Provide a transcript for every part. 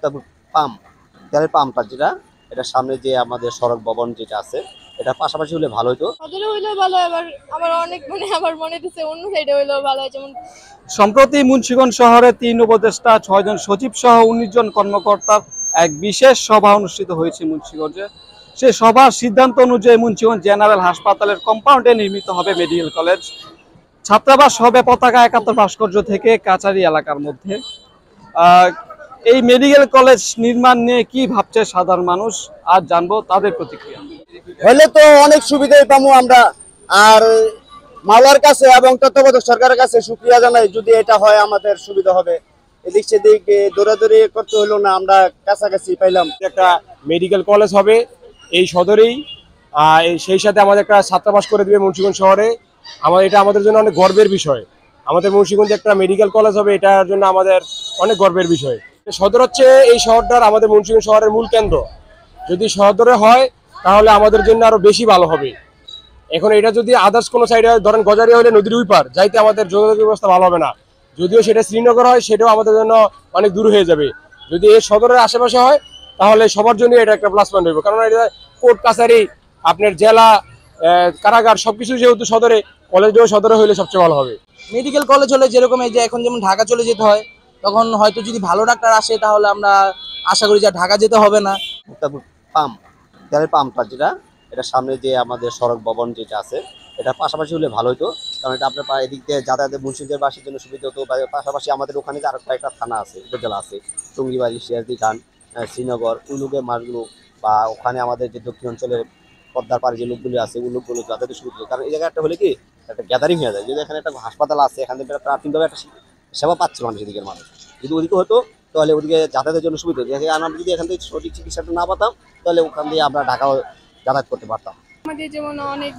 তারপর পাম্প, তেলের পাম্পটা যেটা, এটার সামনে যে আমাদের সড়ক ভবন যেটা আছে, এটা পাশাপাশি হলে ভালো হতো। সদরে হইলেও ভালো হয়, আবার আবার অনেক আবার মনে হচ্ছে অন্য সাইডে হইলেও ভালো হয়। যেমন সম্প্রতি মুন্সিগঞ্জ শহরে ৩ উপদেষ্টা, ৬ জন সচিব সহ ১৯ জন কর্মকর্তার এক বিশেষ সভা অনুষ্ঠিত হয়েছে মুন্সিগঞ্জে। সেই সভার সিদ্ধান্ত অনুযায়ী মুন্সিগঞ্জ জেনারেল হাসপাতালের কম্পাউন্ডে নির্মিত হবে মেডিকেল কলেজ। ছাত্রাবাস হবে পতাকা ৭১ ভাস্কর্য থেকে কাচারি এলাকার মধ্যে। এই মেডিকেল কলেজ নির্মাণ নিয়ে কি ভাবছে সাধারণ মানুষ, আর জানবো তাদের প্রতিক্রিয়া। হলে তো অনেক সুবিধাই পাবো আমরা। আর মাওলার কাছে এবং তত্ত্বাবধায়ক সরকারের কাছে শুকরিয়া জানাই, যদি এটা হয় আমাদের সুবিধা হবে। এদিক সেদিক দৌড়াদৌড়ি করতে হলো না, আমরা কাছাকাছি পাইলাম। একটা মেডিকেল কলেজ হবে এই সদরেই, সেই সাথে আমাদের একটা ছাত্রাবাস করে দিবে মুন্সিগঞ্জ শহরে। এটা আমাদের জন্য অনেক গর্বের বিষয়। আমাদের মুন্সিগঞ্জে একটা মেডিকেল কলেজ হবে, এটার জন্য আমাদের অনেক গর্বের বিষয়। সদর হচ্ছে এই শহরটার, আমাদের মুন্সিগঞ্জ শহরের মূল কেন্দ্র। যদি সদরে হয় তাহলে আমাদের জন্য আরো বেশি ভালো হবে। এখন এটা যদি আদার্স কোনো সাইডে ধরেন গজারিয়া হলে নদীর ওই পার যাইতে আমাদের যোগাযোগ ব্যবস্থা ভালো হবে না। যদিও সেটা শ্রীনগর হয়, সেটাও আমাদের জন্য অনেক দূর হয়ে যাবে। যদি এই সদরের আশেপাশে হয় তাহলে সবার জন্য এটা একটা প্লাস পয়েন্ট হবে, কারণ এটা কোর্ট কাছারি, আপনার জেলা, কারাগার সবকিছু যেহেতু সদরে, কলেজটাও সদরে হলে সবচেয়ে ভালো হবে। মেডিকেল কলেজ হলে যেরকম এই যে এখন যেমন ঢাকা চলে যেতে হয়, তখন হয়তো যদি ভালো ডাক্তার আসে তাহলে আমরা আশা করি যে ঢাকা যেতে হবে না। তারপর পাম্প, তেলের পাম্পটা যেটা, এটার সামনে যে আমাদের সড়ক ভবন যেটা আছে, এটা পাশাপাশি হলে ভালো হতো। কারণ এটা আপনার এদিক দিয়ে যাতায়াতের মুন্সিগঞ্জের বাসীর জন্য সুবিধা হতো। পাশাপাশি আমাদের ওখানে যে আরো কয়েকটা থানা আছে, উপজেলা আছে, টঙ্গিবাড়ি, সিরাজদি খান, শ্রীনগর, ওই লোকের মাছগুলো, বা ওখানে আমাদের যে দক্ষিণ অঞ্চলের পদ্মার পাড়ে যে লোকগুলো আছে, ওই লোকগুলো যাতায়াতের সুবিধা। কারণ এই জায়গাটা হলে কি একটা গ্যাদারিং হয়ে যায়। যদি এখানে একটা হাসপাতাল আছে, এখান থেকে প্রাথমিকভাবে একটা সেবা পাচ্ছে মানুষ, এদিকের মানুষ যদি ওদিকে হতো তাহলে ওদিকে যাতায়াতের জন্য সুবিধা হতো। আমরা যদি এখান থেকে সঠিক চিকিৎসাটা না পাতাম তাহলে ওখান দিয়ে আমরা ঢাকাও যাতায়াত করতে পারতাম। আমাদের যেমন অনেক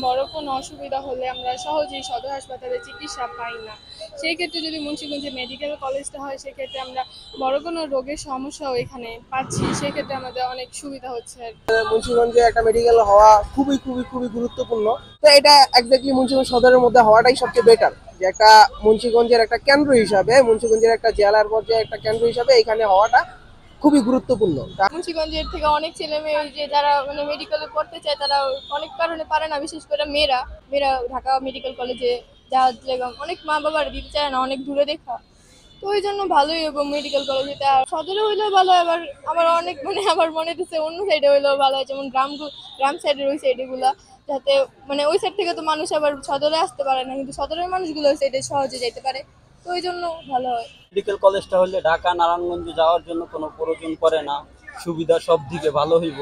বড় কোনো অসুবিধা হলে আমরা সহজেই সদর হাসপাতালে চিকিৎসা পাই না। সেই ক্ষেত্রে যদি মুন্সিগঞ্জে মেডিকেল কলেজটা হয়, সেক্ষেত্রে আমরা বড় কোনো রোগের সমস্যাও এখানে পাচ্ছি। সেক্ষেত্রে আমাদের অনেক সুবিধা হচ্ছে। মুন্সিগঞ্জে একটা মেডিকেল হওয়া খুবই খুবই খুবই গুরুত্বপূর্ণ। তো এটা একজাক্টলি মুন্সিগঞ্জ সদরের মধ্যে হওয়াটাই সবচেয়ে বেটার, যে একটা মুন্সিগঞ্জের একটা কেন্দ্র হিসাবে, মুন্সিগঞ্জের একটা জেলার পর্যায়ে একটা কেন্দ্র হিসাবে এখানে হওয়াটা খুবই গুরুত্বপূর্ণ। মুন্সিগঞ্জের থেকে অনেক ছেলে মেয়ে যে যারা মেডিকেলে পড়তে চায়, তারা অনেক কারণে পারে না। বিশেষ করে মেয়েরা মেয়েরা ঢাকা মেডিকেল কলেজে যাওয়ার লেগে অনেক মা বাবার দিতে চায় না, অনেক দূরে দেখা। তো ওই জন্য ভালোই হবে মেডিকেল কলেজে। আর সদরে হইলেও ভালো হয়, আবার আবার অনেক আবার মনে হচ্ছে অন্য সাইডে হইলেও ভালো হয়। যেমন গ্রাম সাইডের ওই সাইডে গুলা, যাতে ওই সাইড থেকে তো মানুষ আবার সদরে আসতে পারে না, কিন্তু সদরের মানুষগুলো ওই সাইডে সহজে যেতে পারে। তো ওই জন্য ভালো হয়। মেডিকেল কলেজটা হলে ঢাকা নারায়ণগঞ্জ যাওয়ার জন্য কোনো প্রয়োজন পড়ে না, সুবিধা সব দিকে ভালো হইব।